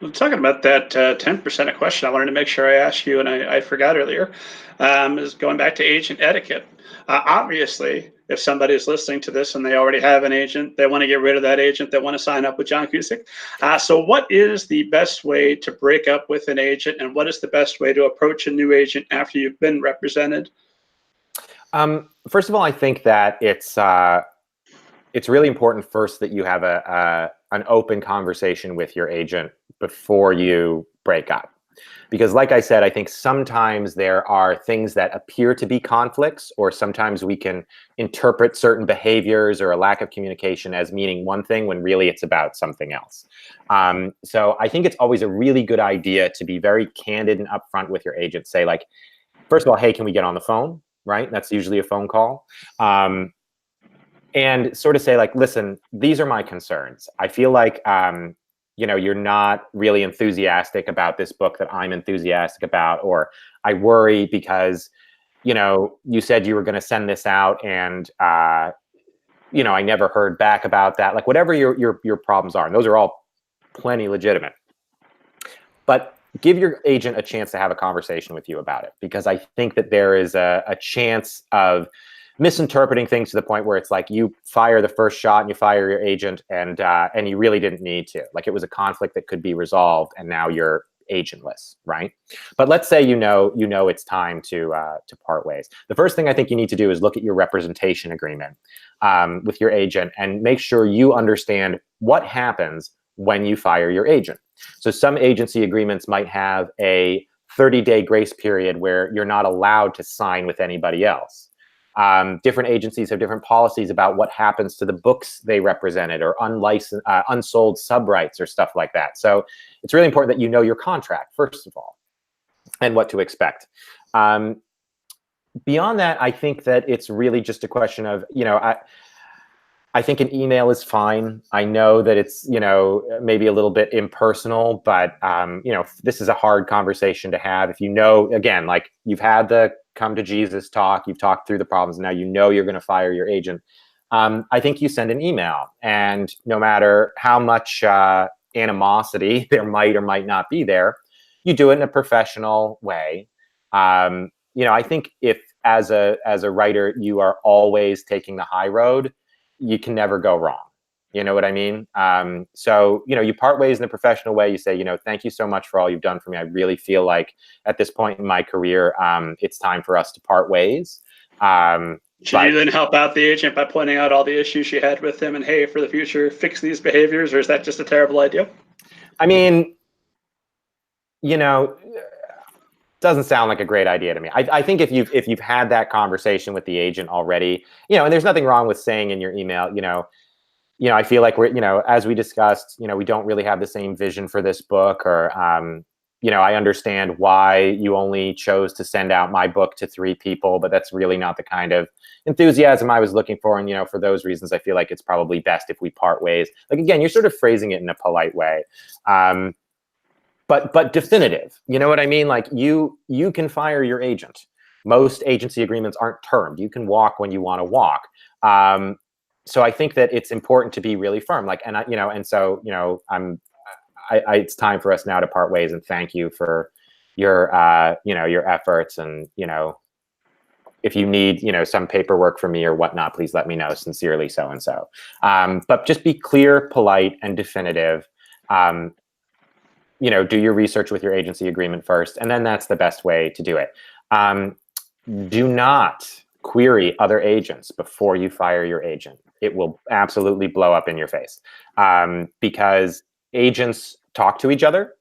Well, talking about that 10% a question, I wanted to make sure I asked you, and I forgot earlier, is going back to agent etiquette. Obviously, if somebody is listening to this and they already have an agent, they want to get rid of that agent, they want to sign up with John Cusick. So, what is the best way to break up with an agent, and what is the best way to approach a new agent after you've been represented? First of all, I think that it's really important first that you have an open conversation with your agent before you break up. Because like I said, I think sometimes there are things that appear to be conflicts, or sometimes we can interpret certain behaviors or a lack of communication as meaning one thing when really it's about something else. So I think it's always a really good idea to be very candid and upfront with your agent. Say like, first of all, hey, can we get on the phone? Right? That's usually a phone call. And sort of say like, listen, these are my concerns. I feel like, you're not really enthusiastic about this book that I'm enthusiastic about, or I worry because, you said you were going to send this out and, I never heard back about that. Like whatever your problems are, and those are all plenty legitimate. But give your agent a chance to have a conversation with you about it, because I think that there is a chance of misinterpreting things to the point where it's like you fire the first shot and you fire your agent, and you really didn't need to. Like it was a conflict that could be resolved, and now you're agentless, right? But let's say you know it's time to part ways. The first thing I think you need to do is look at your representation agreement with your agent and make sure you understand what happens when you fire your agent. So some agency agreements might have a 30-day grace period where you're not allowed to sign with anybody else. Different agencies have different policies about what happens to the books they represented, or unsold subrights or stuff like that. So it's really important that you know your contract, first of all, and what to expect. Beyond that, I think that it's really just a question of, I think an email is fine. I know that it's, maybe a little bit impersonal, but, this is a hard conversation to have. If again, like you've had the come to Jesus talk, you've talked through the problems, now you're going to fire your agent. I think you send an email, and no matter how much animosity there might or might not be there, you do it in a professional way. I think if as a writer, you are always taking the high road, you can never go wrong. You know what I mean? So, you part ways in a professional way. You say, thank you so much for all you've done for me. I really feel like at this point in my career, it's time for us to part ways. Should you then help out the agent by pointing out all the issues she had with him and, hey, for the future, fix these behaviors? Or is that just a terrible idea? I mean, doesn't sound like a great idea to me. I think if you've had that conversation with the agent already, and there's nothing wrong with saying in your email, I feel like we're, as we discussed, we don't really have the same vision for this book, or, I understand why you only chose to send out my book to 3 people, but that's really not the kind of enthusiasm I was looking for. And, for those reasons, I feel like it's probably best if we part ways. Like, again, you're sort of phrasing it in a polite way. But definitive, you know what I mean? Like you can fire your agent. Most agency agreements aren't termed. You can walk when you want to walk. So I think that it's important to be really firm. Like, and it's time for us now to part ways, and thank you for your, your efforts. And, if you need, some paperwork from me or whatnot, please let me know. Sincerely, so-and-so. But just be clear, polite, and definitive. Do your research with your agency agreement first, and then that's the best way to do it. Do not query other agents before you fire your agent. It will absolutely blow up in your face, because agents talk to each other.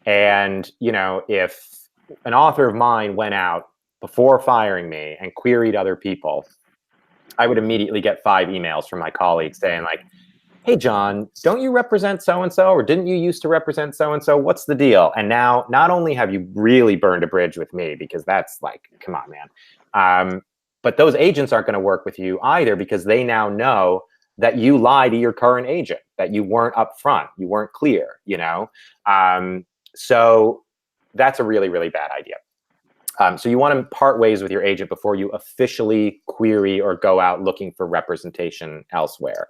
And, if an author of mine went out before firing me and queried other people, I would immediately get 5 emails from my colleagues saying like, hey, John, don't you represent so-and-so, or didn't you used to represent so-and-so? What's the deal? And now not only have you really burned a bridge with me, because that's like, come on, man. But those agents aren't going to work with you either, because they now know that you lie to your current agent, that you weren't upfront, you weren't clear, So that's a really, really bad idea. So you want to part ways with your agent before you officially query or go out looking for representation elsewhere.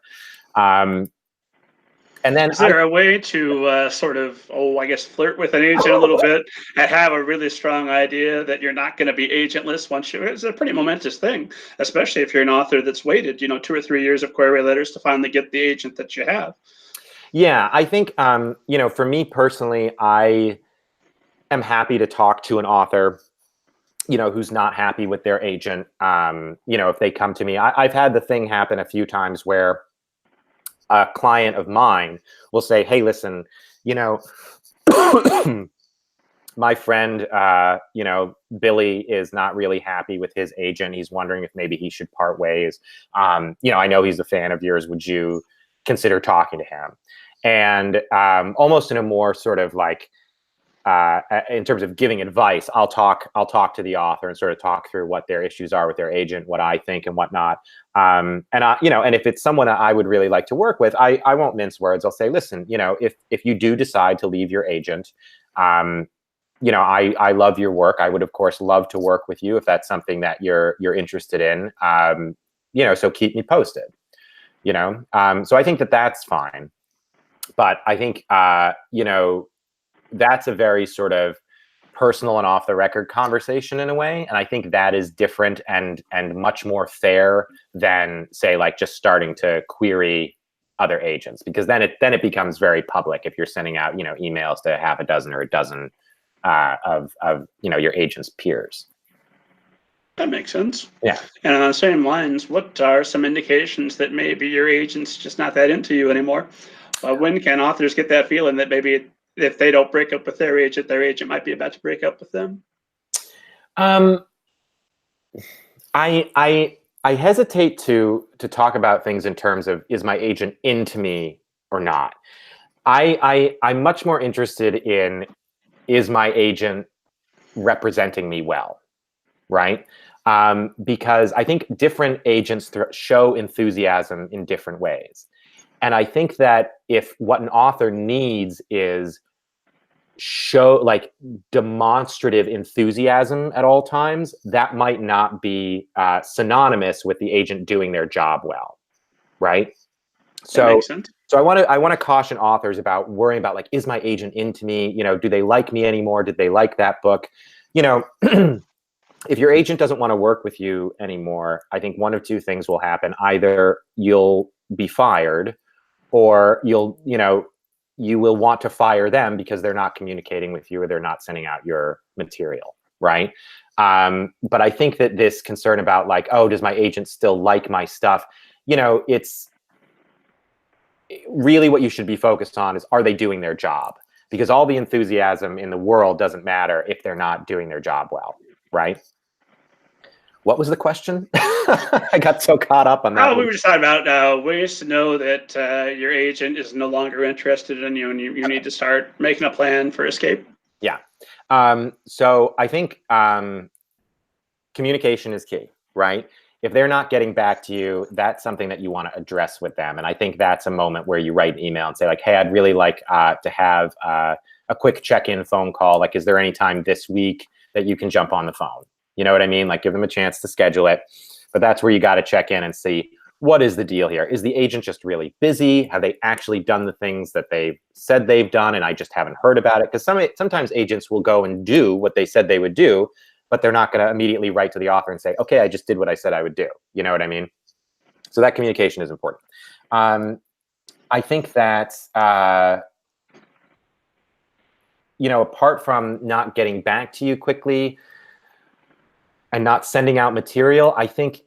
And then Is there a way to sort of, I guess, flirt with an agent a little bit and have a really strong idea that you're not going to be agentless once you? It's a pretty momentous thing, especially if you're an author that's waited, 2 or 3 years of query letters to finally get the agent that you have. Yeah, I think, for me personally, I am happy to talk to an author, who's not happy with their agent. If they come to me, I've had the thing happen a few times where a client of mine will say, hey, listen, my friend, Billy is not really happy with his agent. He's wondering if maybe he should part ways. I know he's a fan of yours. Would you consider talking to him? And almost in a more sort of like, in terms of giving advice, I'll talk to the author and sort of talk through what their issues are with their agent, what I think and whatnot. And if it's someone I would really like to work with, I won't mince words. I'll say, listen, if you do decide to leave your agent, I love your work. I would, of course, love to work with you if that's something that you're interested in. So keep me posted. So I think that's fine. But I think that's a very sort of personal and off the record conversation in a way. And I think that is different and much more fair than, say, like just starting to query other agents, because then it becomes very public if you're sending out, emails to half a dozen or a dozen of your agent's peers. That makes sense. Yeah. And on the same lines, what are some indications that maybe your agent's just not that into you anymore? When can authors get that feeling that maybe if they don't break up with their agent might be about to break up with them? I hesitate to talk about things in terms of, is my agent into me or not? I'm much more interested in, is my agent representing me well, right? Because I think different agents show enthusiasm in different ways. And I think that if what an author needs is show like demonstrative enthusiasm at all times, that might not be synonymous with the agent doing their job well, right? That makes sense. So I want to caution authors about worrying about, like, is my agent into me? Do they like me anymore? Did they like that book? If your agent doesn't want to work with you anymore, I think one of two things will happen. Either you'll be fired, or you will want to fire them because they're not communicating with you or they're not sending out your material, right? But I think that this concern about, like, oh, does my agent still like my stuff? It's really what you should be focused on is, are they doing their job? Because all the enthusiasm in the world doesn't matter if they're not doing their job well, right? What was the question? I got so caught up on that. We were just talking about ways to know that your agent is no longer interested in you, and you need to start making a plan for escape. Yeah. So I think communication is key, right? If they're not getting back to you, that's something that you want to address with them. And I think that's a moment where you write an email and say, like, hey, I'd really like to have a quick check-in phone call. Like, is there any time this week that you can jump on the phone? You know what I mean? Like, give them a chance to schedule it. But that's where you got to check in and see, what is the deal here? Is the agent just really busy? Have they actually done the things that they've said they've done and I just haven't heard about it? Because sometimes agents will go and do what they said they would do, but they're not going to immediately write to the author and say, okay, I just did what I said I would do. You know what I mean? So that communication is important. I think that, apart from not getting back to you quickly and not sending out material, I think,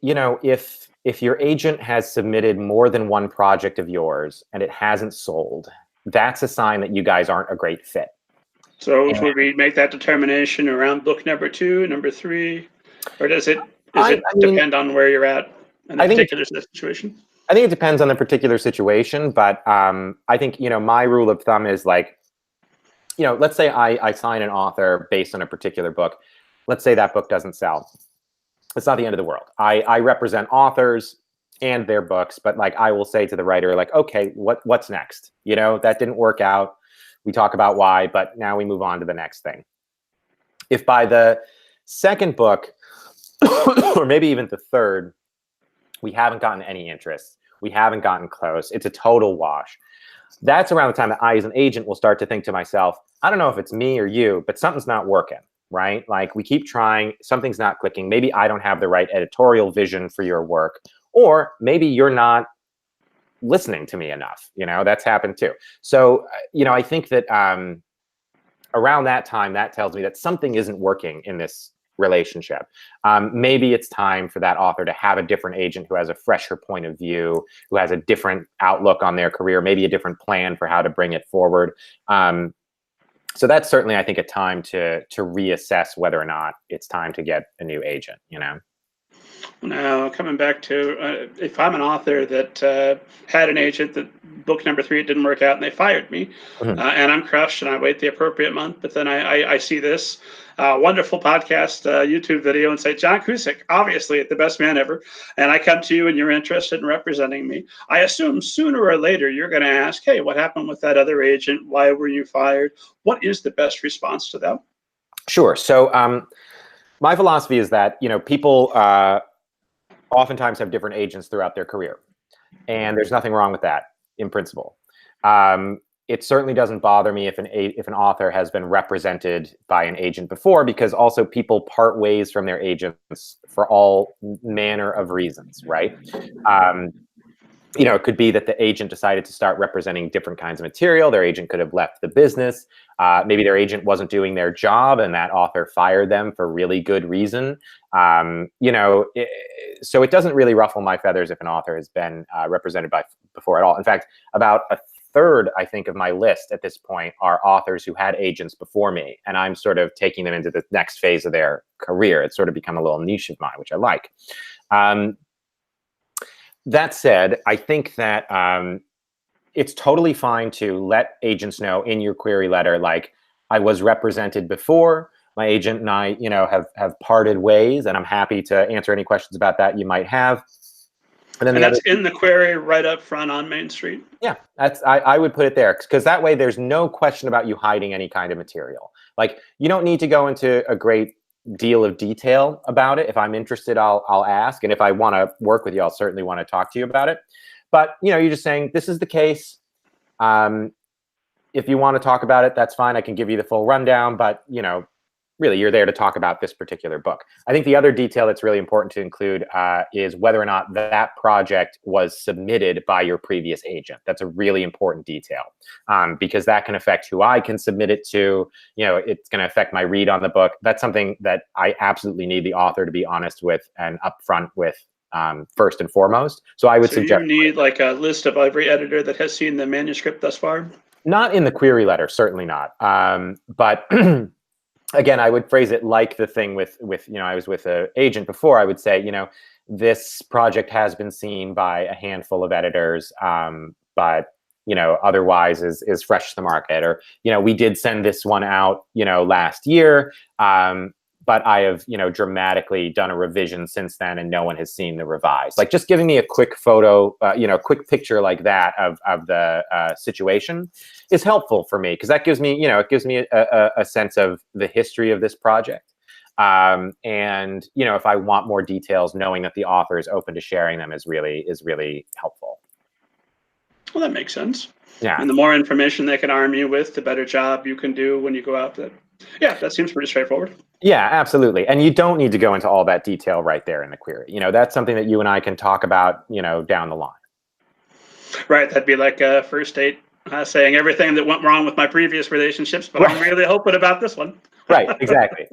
if your agent has submitted more than one project of yours and it hasn't sold, that's a sign that you guys aren't a great fit. So should we make that determination around book number 2, number 3, or does it depend on where you're at in that particular situation? I think it depends on the particular situation, but I think, my rule of thumb is, like, let's say I sign an author based on a particular book. Let's say that book doesn't sell. It's not the end of the world. I represent authors and their books, but, like, I will say to the writer, like, okay, what's next? That didn't work out. We talk about why, but now we move on to the next thing. If by the second book, or maybe even the third, we haven't gotten any interest, we haven't gotten close, it's a total wash, that's around the time that I, as an agent, will start to think to myself, I don't know if it's me or you, but something's not working, right? Like, we keep trying, something's not clicking. Maybe I don't have the right editorial vision for your work, or maybe you're not listening to me enough. That's happened too. So, I think that around that time, that tells me that something isn't working in this relationship. Maybe it's time for that author to have a different agent who has a fresher point of view, who has a different outlook on their career, maybe a different plan for how to bring it forward. So that's certainly, I think, a time to reassess whether or not it's time to get a new agent. Now, coming back to if I'm an author that had an agent that book number 3 didn't work out and they fired me, and I'm crushed and I wait the appropriate month, but then I see this wonderful podcast YouTube video and say, John Cusick, obviously the best man ever, and I come to you and you're interested in representing me. I assume sooner or later you're going to ask, hey, what happened with that other agent? Why were you fired? What is the best response to them? Sure. So my philosophy is that people oftentimes have different agents throughout their career, and there's nothing wrong with that in principle. It certainly doesn't bother me if an author has been represented by an agent before, because also people part ways from their agents for all manner of reasons, right? It could be that the agent decided to start representing different kinds of material. Their agent could have left the business. Maybe their agent wasn't doing their job and that author fired them for really good reason. So it doesn't really ruffle my feathers if an author has been represented before at all. In fact, about a third, I think, of my list at this point are authors who had agents before me, and I'm sort of taking them into the next phase of their career. It's sort of become a little niche of mine, which I like. That said, I think that it's totally fine to let agents know in your query letter, like, I was represented before, my agent and I, have parted ways, and I'm happy to answer any questions about that you might have. And that's in the query right up front on Main Street. Yeah, I would put it there, because that way there's no question about you hiding any kind of material. Like, you don't need to go into a great deal of detail about it. If I'm interested, I'll ask, and if I want to work with you, I'll certainly want to talk to you about it. But you're just saying, this is the case. If you want to talk about it, that's fine. I can give you the full rundown, but really, you're there to talk about this particular book. I think the other detail that's really important to include is whether or not that project was submitted by your previous agent. That's a really important detail, because that can affect who I can submit it to. It's going to affect my read on the book. That's something that I absolutely need the author to be honest with and upfront with, first and foremost. So I would suggest, you need like a list of every editor that has seen the manuscript thus far? Not in the query letter, certainly not. But again, I would phrase it like the thing with I was with an agent before. I would say, this project has been seen by a handful of editors, but otherwise is fresh to the market. Or we did send this one out last year, but I have dramatically done a revision since then, and no one has seen the revised. Like, just giving me a quick photo, quick picture like that of the situation is helpful for me, because that gives me a sense of the history of this project. And if I want more details, knowing that the author is open to sharing them is really helpful. Well, that makes sense. Yeah. And the more information they can arm you with, the better job you can do when you go out there. Yeah, that seems pretty straightforward. Yeah, absolutely. And you don't need to go into all that detail right there in the query. That's something that you and I can talk about, down the line. Right. That'd be like a first date saying everything that went wrong with my previous relationships, but I'm really hoping about this one. Right. Exactly.